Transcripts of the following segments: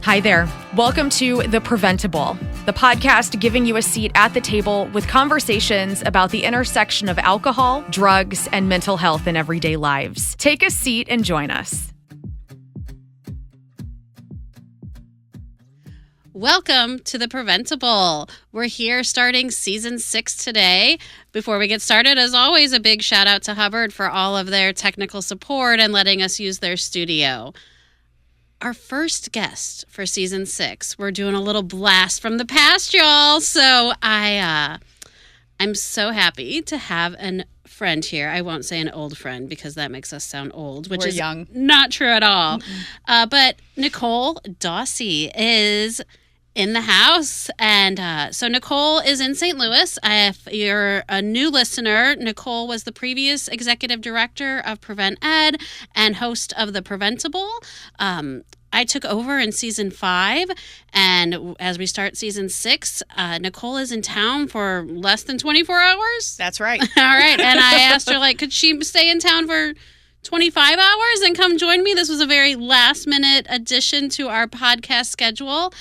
Hi there. Welcome to The PrevenTable, the podcast giving you a seat at the table with conversations about the intersection of alcohol, drugs, and mental health in everyday lives. Take a seat and join us. Welcome to The PrevenTable. We're here starting season 6 today. Before we get started, as always, a big shout out to Hubbard for all of their technical support and letting us use their studio. Our first guest for season 6, we're doing a little blast from the past, y'all. So I'm so happy to have a friend here. I won't say an old friend because that makes us sound old, which We're is young. Not true at all. But Nichole Dawsey is in the house. And so Nichole is in St. Louis. If you're a new listener, Nichole was the previous executive director of Prevent+Ed and host of The PrevenTable. I took over in season 5, and as we start season 6, Nichole is in town for less than 24 hours. That's right. All right. And I asked her, could she stay in town for 25 hours and come join me? This was a very last-minute addition to our podcast schedule.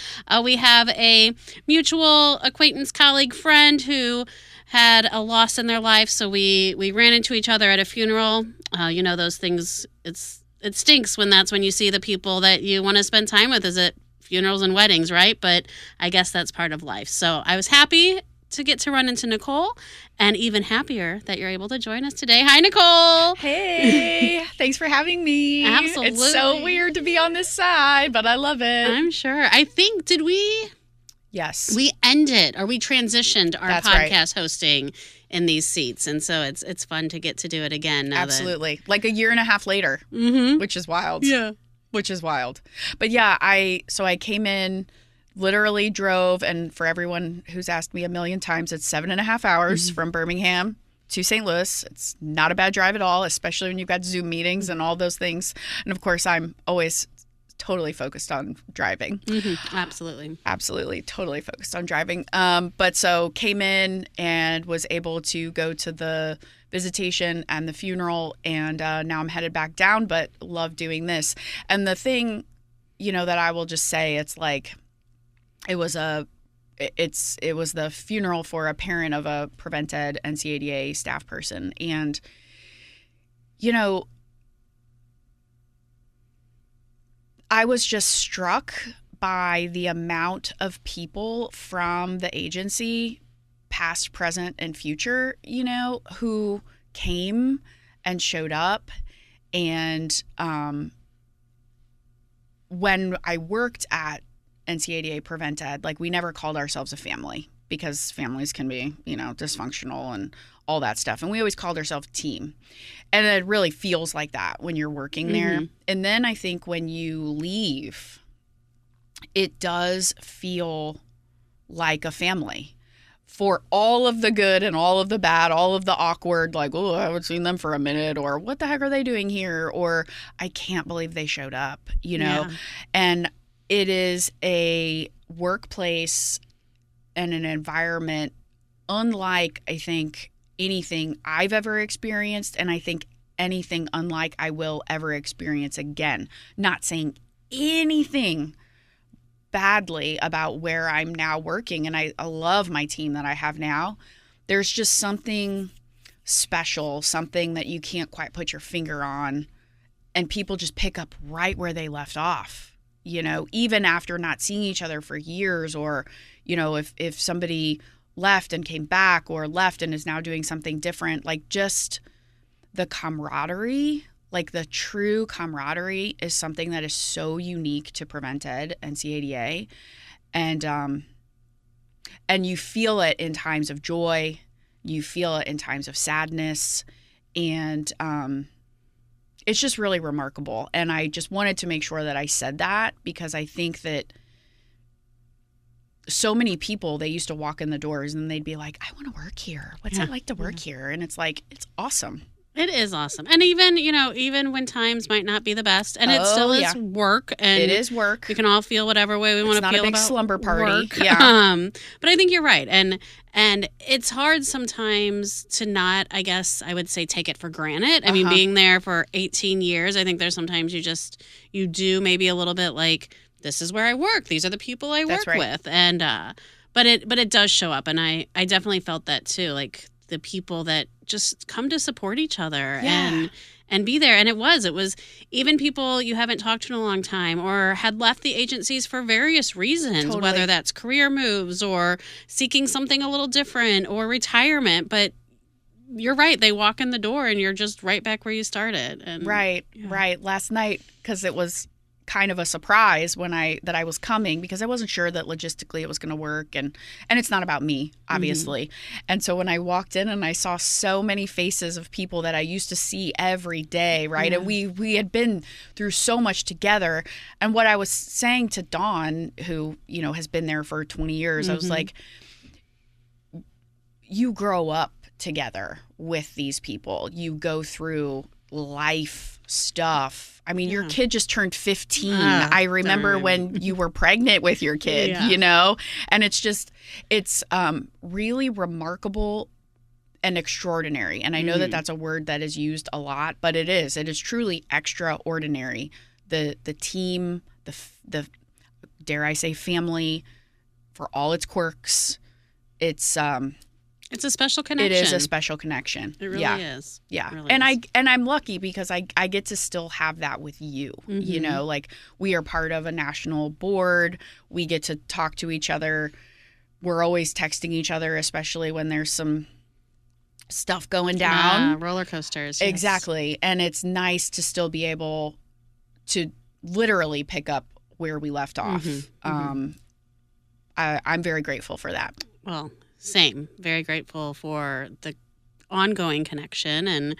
We have a mutual acquaintance, colleague, friend who had a loss in their life, so we ran into each other at a funeral. You know, those things, it stinks when that's when you see the people that you want to spend time with, is at funerals and weddings, right? But I guess that's part of life. So I was happy to get to run into Nichole, and even happier that you're able to join us today. Hi, Nichole. Hey, thanks for having me. Absolutely. It's so weird to be on this side, but I love it. I'm sure. I think, did we? Yes. We ended, or we transitioned our That's podcast hosting in these seats. And so it's fun to get to do it again. Now Absolutely. Like a year and a half later, which is wild. Yeah. Which is wild. But yeah, I came in, literally drove, and for everyone who's asked me a million times, it's 7.5 hours from Birmingham to St. Louis. It's not a bad drive at all, especially when you've got Zoom meetings and all those things. And of course, I'm always totally focused on driving. Absolutely. Totally focused on driving. But so came in and was able to go to the visitation and the funeral, and now I'm headed back down, but love doing this. And the thing, that I will just say, it's like, it was the funeral for a parent of a Prevent+Ed NCADA staff person. And, I was just struck by the amount of people from the agency, past, present, and future, who came and showed up. And when I worked at NCADA Prevent+Ed, we never called ourselves a family, because families can be, dysfunctional and all that stuff. And we always called ourselves a team. And it really feels like that when you're working there. And then I think when you leave, it does feel like a family, for all of the good and all of the bad, all of the awkward, oh, I haven't seen them for a minute, or what the heck are they doing here? Or I can't believe they showed up, Yeah. And it is a workplace and an environment unlike, I think, anything I've ever experienced, and I think anything unlike I will ever experience again. Not saying anything badly about where I'm now working, and I love my team that I have now. There's just something special, something that you can't quite put your finger on, and people just pick up right where they left off, even after not seeing each other for years, or, if somebody left and came back, or left and is now doing something different, just the camaraderie, the true camaraderie is something that is so unique to Prevent+Ed and NCADA. And you feel it in times of joy, you feel it in times of sadness, and it's just really remarkable. And I just wanted to make sure that I said that, because I think that so many people, they used to walk in the doors and they'd be like, I want to work here. What's it like to work here? And it's it's awesome. It is awesome. And even when times might not be the best, and it still is work. And it is work. We can all feel whatever way we want to feel about It's not a big slumber party. Work. Yeah. But I think you're right. And it's hard sometimes to not, I guess I would say, take it for granted. I mean, being there for 18 years, I think there's sometimes you do maybe a little bit this is where I work. These are the people I That's work right. with. And but it does show up, and I definitely felt that too. Like the people that just come to support each other and be there. And it was even people you haven't talked to in a long time or had left the agencies for various reasons, Totally. whether that's career moves or seeking something a little different or retirement. But you're right. They walk in the door and you're just right back where you started. And Right. Last night, because it was kind of a surprise that I was coming, because I wasn't sure that logistically it was going to work, and it's not about me, obviously. And so when I walked in and I saw so many faces of people that I used to see every day, right? And we had been through so much together. And what I was saying to Dawn, who, has been there for 20 years, I was like, you grow up together with these people. You go through life stuff. I mean, your kid just turned 15. I remember when you were pregnant with your kid, and it's really remarkable and extraordinary. And I know that that's a word that is used a lot, but it is truly extraordinary. The team, the dare I say family, for all its quirks, it's a special connection. It is a special connection. It really is. Yeah. It really and is. I'm lucky because I get to still have that with you. Like we are part of a national board. We get to talk to each other. We're always texting each other, especially when there's some stuff going down. Roller coasters. Yes. Exactly. And it's nice to still be able to literally pick up where we left off. I'm very grateful for that. Well, same. Very grateful for the ongoing connection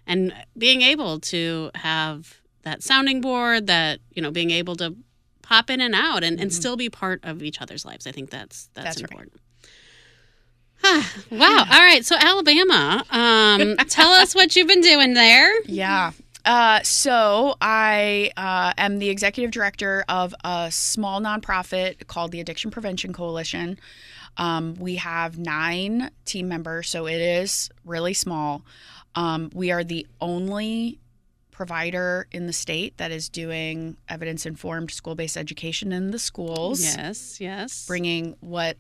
and being able to have that sounding board, that, being able to pop in and out and still be part of each other's lives. I think that's important. Right. Wow. All right. So Alabama, tell us what you've been doing there. Yeah. So I am the executive director of a small nonprofit called the Addiction Prevention Coalition. We have 9 team members, so it is really small. We are the only provider in the state that is doing evidence-informed school-based education in the schools. Yes. Bringing what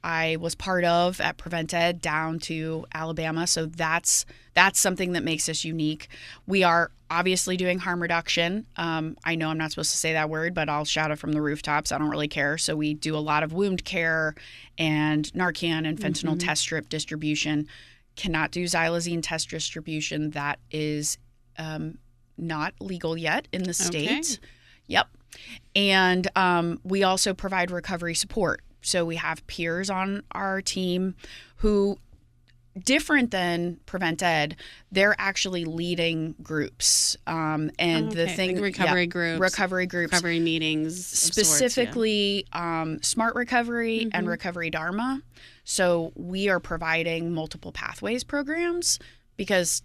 I was part of at Prevent+Ed down to Alabama. So that's something that makes us unique. We are obviously doing harm reduction. I know I'm not supposed to say that word, but I'll shout it from the rooftops. I don't really care. So we do a lot of wound care and Narcan and fentanyl test strip distribution. Cannot do xylazine test distribution. That is not legal yet in the state. Okay. Yep. And we also provide recovery support. So we have peers on our team who, different than Prevent+Ed, they're actually leading groups. The thing, like recovery groups, recovery meetings, specifically Smart Recovery and Recovery Dharma. So we are providing multiple pathways programs, because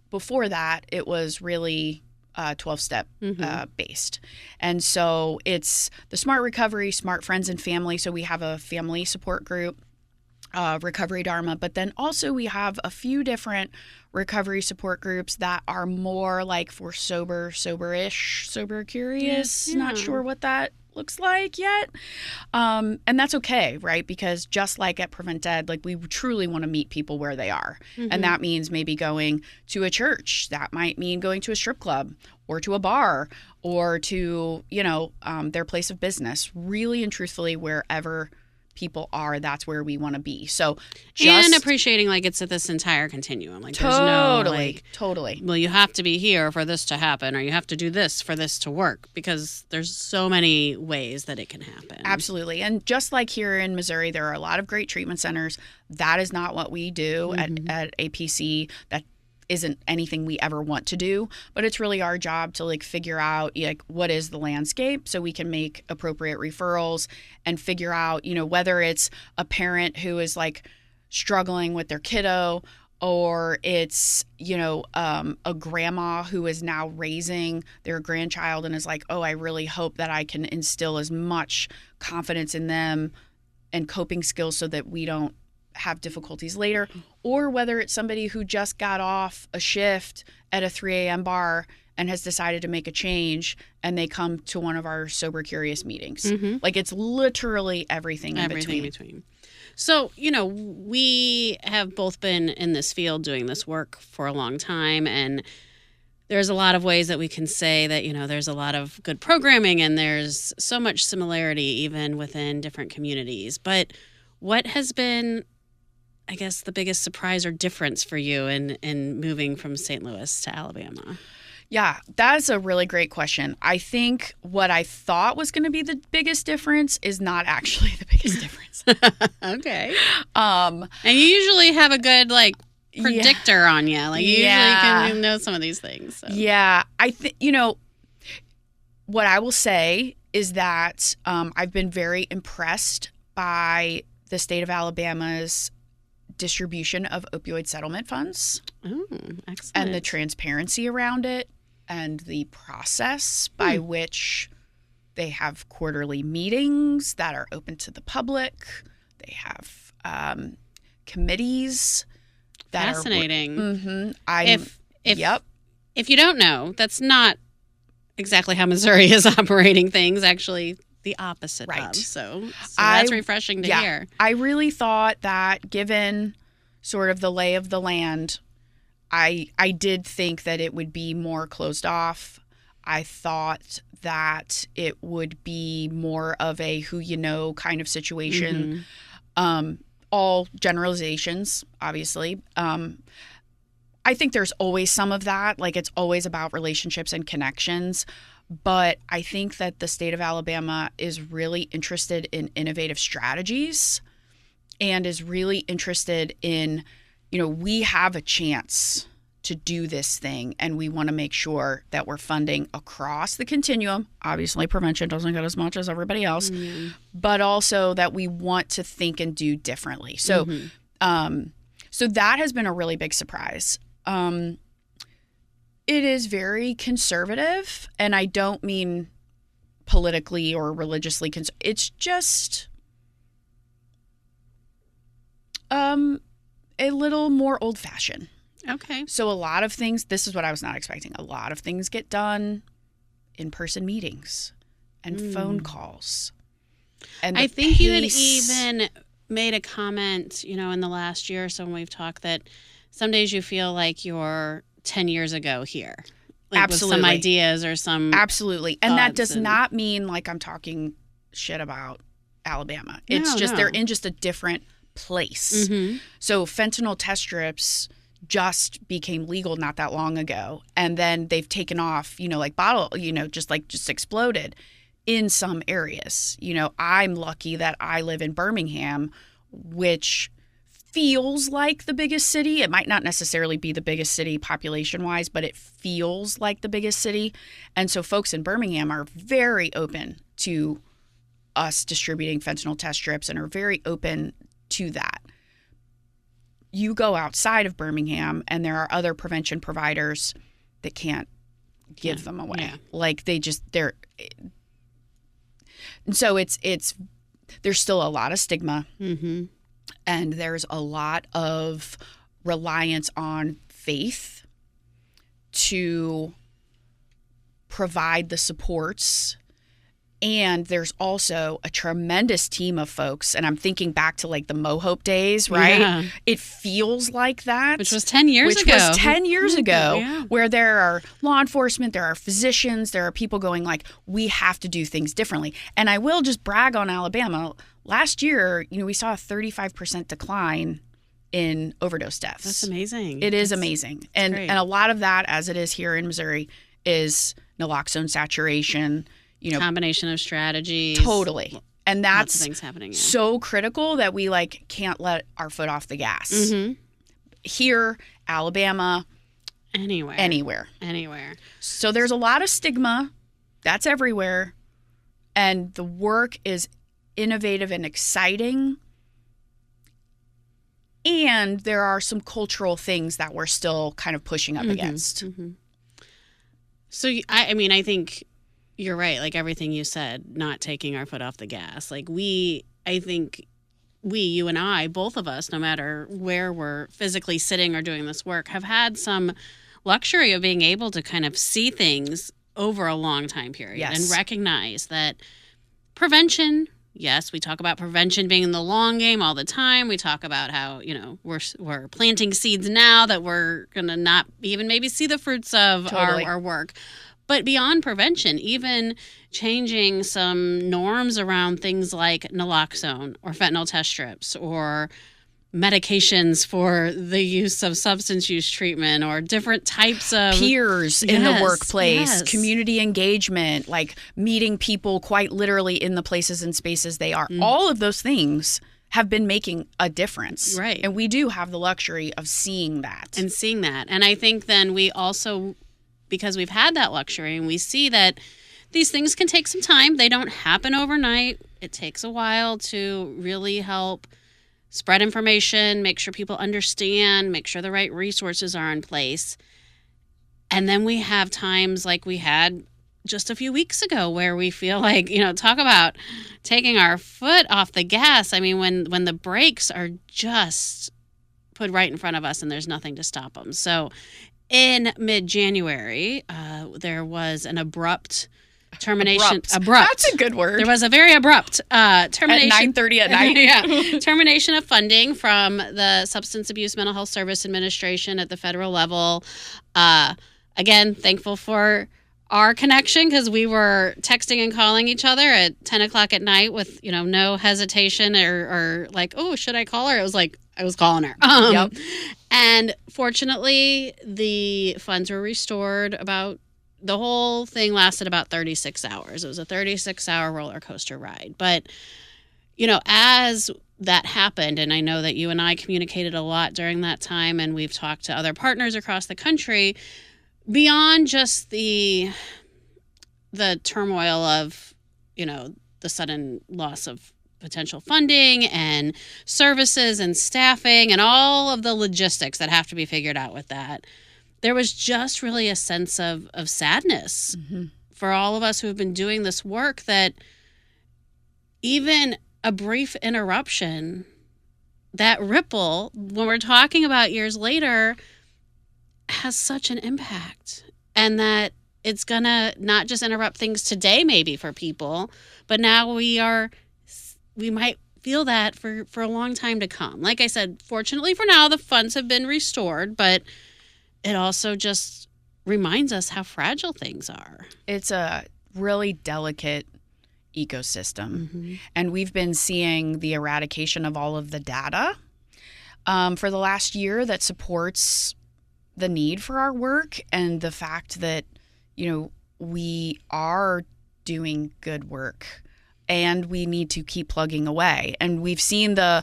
before that it was really 12-step based. And so it's the Smart Recovery, Smart Friends and Family. So we have a family support group, Recovery Dharma, but then also we have a few different recovery support groups that are more like for soberish, sober curious. Yeah. Not sure what that looks like yet. And that's okay, right? Because just like at Prevent+Ed, like we truly want to meet people where they are. And that means maybe going to a church. That might mean going to a strip club or to a bar or to, their place of business. Really and truthfully, wherever people are, that's where we want to be. So and appreciating like it's at this entire continuum. Like there's no totally. Well, you have to be here for this to happen, or you have to do this for this to work, because there's so many ways that it can happen. Absolutely. And just like here in Missouri, there are a lot of great treatment centers. That is not what we do at APC. That isn't anything we ever want to do, but it's really our job to like figure out like what is the landscape so we can make appropriate referrals and figure out, whether it's a parent who is like struggling with their kiddo, or it's, a grandma who is now raising their grandchild and is like, oh, I really hope that I can instill as much confidence in them and coping skills so that we don't have difficulties later, or whether it's somebody who just got off a shift at a 3 a.m. bar and has decided to make a change, and they come to one of our Sober Curious meetings. Like, it's literally everything in between. So, we have both been in this field doing this work for a long time, and there's a lot of ways that we can say that, there's a lot of good programming and there's so much similarity even within different communities. But what has been, I guess, the biggest surprise or difference for you in moving from St. Louis to Alabama? Yeah, that's a really great question. I think what I thought was going to be the biggest difference is not actually the biggest difference. Okay. And you usually have a good, predictor on you. You usually can know some of these things. So. Yeah. I think, what I will say is that I've been very impressed by the state of Alabama's distribution of opioid settlement funds. Oh, excellent. And the transparency around it and the process by which they have quarterly meetings that are open to the public. They have committees that Fascinating. are... If you don't know, that's not exactly how Missouri is operating things, actually the opposite of. So that's refreshing to hear. I really thought that given sort of the lay of the land, I did think that it would be more closed off. I thought that it would be more of a who you know kind of situation. All generalizations, obviously. I think there's always some of that. It's always about relationships and connections. But I think that the state of Alabama is really interested in innovative strategies and is really interested in, we have a chance to do this thing, and we want to make sure that we're funding across the continuum. Obviously, prevention doesn't get as much as everybody else, but also that we want to think and do differently. So, so that has been a really big surprise. It is very conservative, and I don't mean politically or religiously conservative. It's just a little more old-fashioned. Okay. So a lot of things, this is what I was not expecting. A lot of things get done in-person meetings and phone calls. And I think you had even made a comment, in the last year or so when we've talked that some days you feel like you're 10 years ago here. Absolutely. With some ideas or some Absolutely. And that does not mean I'm talking shit about Alabama. It's they're in just a different place. So fentanyl test strips just became legal not that long ago, and then they've taken off, just exploded in some areas. I'm lucky that I live in Birmingham, which feels like the biggest city. It might not necessarily be the biggest city population wise, but it feels like the biggest city. And so folks in Birmingham are very open to us distributing fentanyl test strips and are very open to that. You go outside of Birmingham and there are other prevention providers that can't give them away. Yeah. And so it's there's still a lot of stigma, and there's a lot of reliance on faith to provide the supports. And there's also a tremendous team of folks. And I'm thinking back to the Mohope days, right? Yeah. It feels like that. Which was 10 years ago. Yeah. Where there are law enforcement, there are physicians, there are people going we have to do things differently. And I will just brag on Alabama. Last year, we saw a 35% decline in overdose deaths. That's amazing. It is amazing. And a lot of that, as it is here in Missouri, is naloxone saturation, combination of strategies. Totally. And that's lots of things happening, so critical that we can't let our foot off the gas. Here, Alabama, anywhere. So there's a lot of stigma. That's everywhere. And the work is innovative and exciting. And there are some cultural things that we're still kind of pushing up against. So, I think you're right. Everything you said, not taking our foot off the gas. You and I, both of us, no matter where we're physically sitting or doing this work, have had some luxury of being able to kind of see things over a long time period Yes. and recognize that prevention, yes, we talk about prevention being in the long game all the time. We talk about how, we're planting seeds now that we're going to not even maybe see the fruits of Totally. our work. But beyond prevention, even changing some norms around things like naloxone or fentanyl test strips or medications for the use of substance use treatment or different types of peers in the workplace, yes. community engagement, like meeting people quite literally in the places and spaces they are. All of those things have been making a difference. Right. And we do have the luxury of seeing that. And I think then we also, because we've had that luxury and we see that these things can take some time. They don't happen overnight. It takes a while to really help spread information, make sure people understand, make sure the right resources are in place. And then we have times like we had just a few weeks ago where we feel like, talk about taking our foot off the gas. I mean, when the brakes are just put right in front of us and there's nothing to stop them. So in mid-January, there was an abrupt termination. Abrupt. That's a good word. There was a very abrupt termination. At 9:30 at night. Yeah. Termination of funding from the Substance Abuse Mental Health Service Administration at the federal level. Again, thankful for our connection because we were texting and calling each other at 10 o'clock at night with, no hesitation or like, oh, should I call her? It was like, I was calling her. Yep. And fortunately, the funds were restored. The whole thing lasted about 36 hours. It was a 36-hour roller coaster ride. But, as that happened, and I know that you and I communicated a lot during that time, and we've talked to other partners across the country, beyond just the turmoil of, the sudden loss of potential funding and services and staffing and all of the logistics that have to be figured out with that, there was just really a sense of sadness for all of us who have been doing this work that even a brief interruption, that ripple, when we're talking about years later, has such an impact. And that it's going to not just interrupt things today maybe for people, but now we might feel that for a long time to come. Like I said, fortunately for now, the funds have been restored, but it also just reminds us how fragile things are. It's a really delicate ecosystem. And we've been seeing the eradication of all of the data for the last year that supports the need for our work and the fact that, we are doing good work and we need to keep plugging away. And we've seen the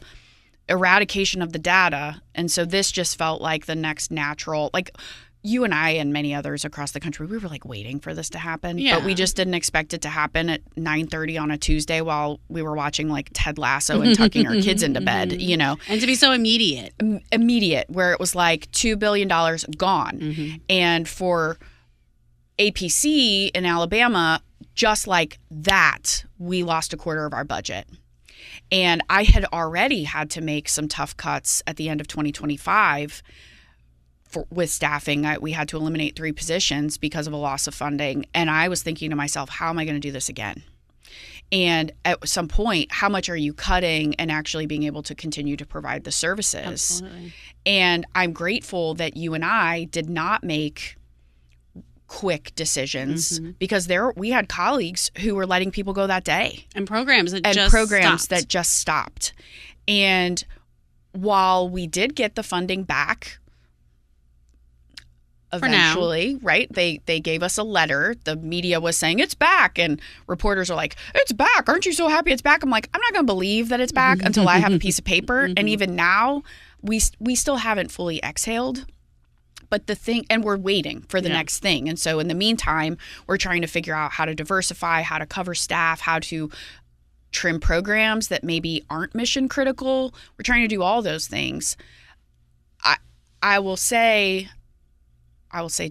eradication of the data. And so this just felt like the next natural, like you and I and many others across the country, we were like waiting for this to happen. Yeah. But we just didn't expect it to happen at 9:30 on a Tuesday while we were watching like Ted Lasso and tucking our kids into bed, And to be so immediate. Immediate, where it was like $2 billion gone. And for APC in Alabama, just like that, we lost a quarter of our budget. And I had already had to make some tough cuts at the end of 2025 with staffing. We had to eliminate 3 positions because of a loss of funding. And I was thinking to myself, how am I going to do this again? And at some point, how much are you cutting and actually being able to continue to provide the services? Absolutely. And I'm grateful that you and I did not make quick decisions because we had colleagues who were letting people go that day. And programs that just stopped. And while we did get the funding back eventually, right? They gave us a letter. The media was saying it's back, and reporters are like, "It's back! Aren't you so happy it's back?" I'm like, I'm not going to believe that it's back until I have a piece of paper. And even now, we still haven't fully exhaled. But and we're waiting for the next thing. And so in the meantime, we're trying to figure out how to diversify, how to cover staff, how to trim programs that maybe aren't mission critical. We're trying to do all those things. I will say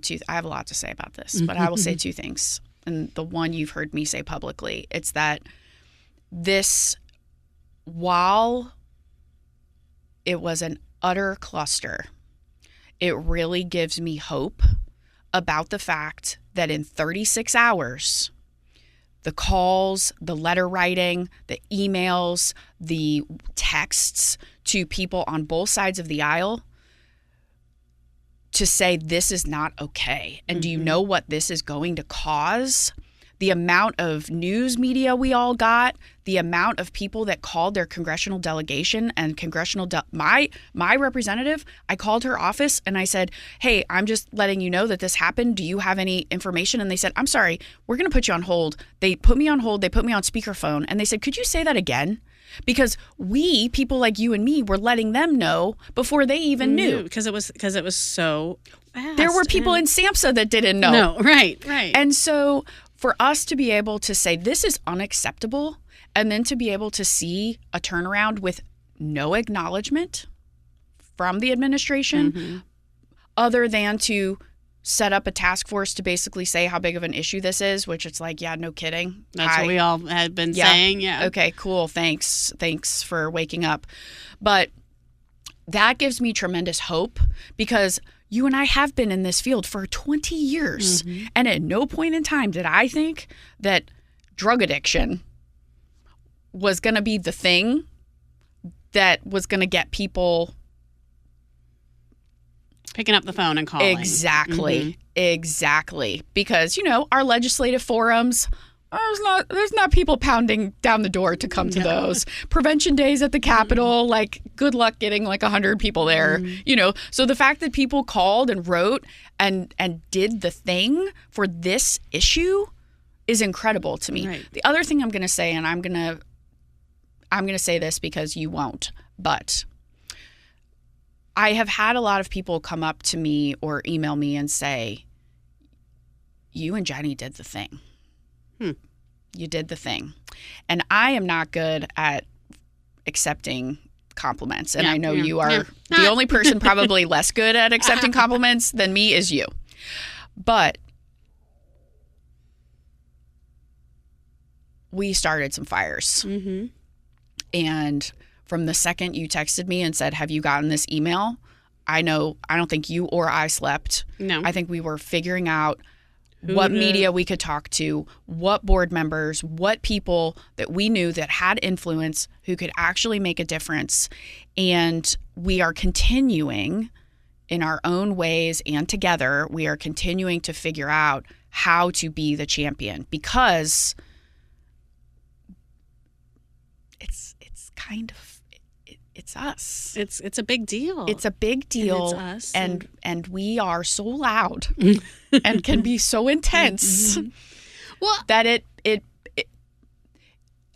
two. I have a lot to say about this, but I will say 2 things. And the one you've heard me say publicly, it's that this, while it was an utter cluster, it really gives me hope about the fact that in 36 hours, the calls, the letter writing, the emails, the texts to people on both sides of the aisle to say this is not okay. And do you know what this is going to cause? The amount of news media we all got, the amount of people that called their congressional delegation and my representative, I called her office and I said, hey, I'm just letting you know that this happened. Do you have any information? And they said, I'm sorry, we're going to put you on hold. They put me on hold. They put me on speakerphone and they said, could you say that again? Because we, people like you and me, were letting them know before they even knew. Because it was so fast. There were people in SAMHSA that didn't know. No, right. And so for us to be able to say this is unacceptable and then to be able to see a turnaround with no acknowledgement from the administration other than to set up a task force to basically say how big of an issue this is, which it's like, yeah, no kidding. That's what we all had been saying. Yeah. Okay, cool. Thanks for waking up. But that gives me tremendous hope because you and I have been in this field for 20 years. And at no point in time did I think that drug addiction was going to be the thing that was going to get people picking up the phone and calling. Exactly. Because, our legislative forums, there's not people pounding down the door to come to those. Prevention days at the Capitol, good luck getting 100 people there. So the fact that people called and wrote and did the thing for this issue is incredible to me. Right. The other thing I'm going to say, and I'm going to say this because you won't, but I have had a lot of people come up to me or email me and say, you and Jenny did the thing. You did the thing. And I am not good at accepting compliments. And I know you are the only person probably less good at accepting compliments than me is you. But we started some fires. And from the second you texted me and said, have you gotten this email? I don't think you or I slept. No. I think we were figuring out what media we could talk to, what board members, what people that we knew that had influence who could actually make a difference. And we are continuing in our own ways and together, we are continuing to figure out how to be the champion because it's us. It's a big deal. It's a big deal. And it's us. And we are so loud and can be so intense well, that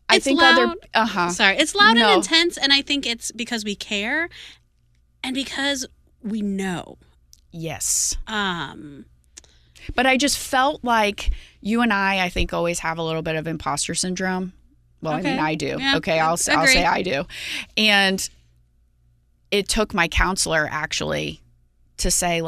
I think loud. Other Sorry. It's loud and intense, and I think it's because we care and because we know. Yes. But I just felt like you and I think always have a little bit of imposter syndrome. Well, okay. I mean, I do. Yeah, okay, I'll say I do. And it took my counselor actually to say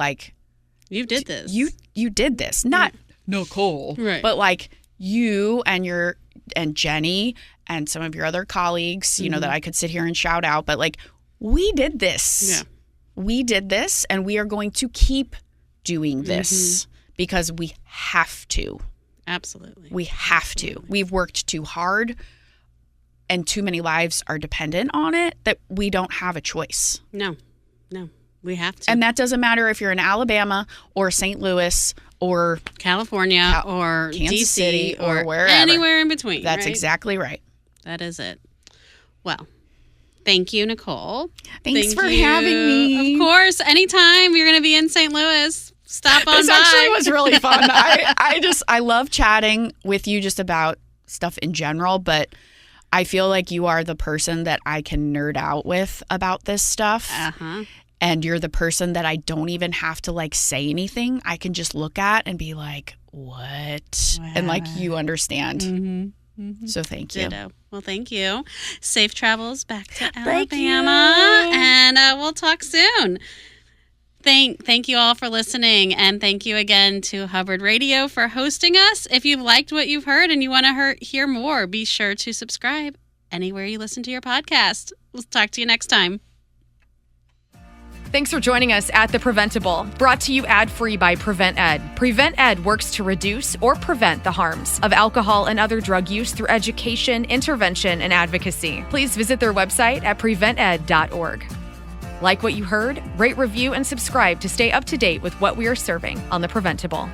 you did this. You did this. Not Nichole, right? But you and Jenny and some of your other colleagues, that I could sit here and shout out, but we did this. Yeah. We did this, and we are going to keep doing this because we have to. Absolutely. We have to. We've worked too hard. And too many lives are dependent on it that we don't have a choice. No, we have to. And that doesn't matter if you're in Alabama or St. Louis or California or Kansas DC City or wherever. Anywhere in between. That's exactly right. That is it. Well, thank you, Nichole. Thanks for having me. Of course. Anytime you're going to be in St. Louis, stop on by. This actually was really fun. I love chatting with you just about stuff in general, but I feel like you are the person that I can nerd out with about this stuff. And you're the person that I don't even have to say anything. I can just look at and be like, what? Wow. And you understand. So thank you. Ditto. Well, thank you. Safe travels back to Alabama. And we'll talk soon. Thank you all for listening, and thank you again to Hubbard Radio for hosting us. If you liked what you've heard and you want to hear more, be sure to subscribe anywhere you listen to your podcast. We'll talk to you next time. Thanks for joining us at The PrevenTable, brought to you ad-free by Prevent+Ed. Prevent+Ed works to reduce or prevent the harms of alcohol and other drug use through education, intervention, and advocacy. Please visit their website at PreventEd.org. Like what you heard? Rate, review, and subscribe to stay up to date with what we are serving on The PrevenTable.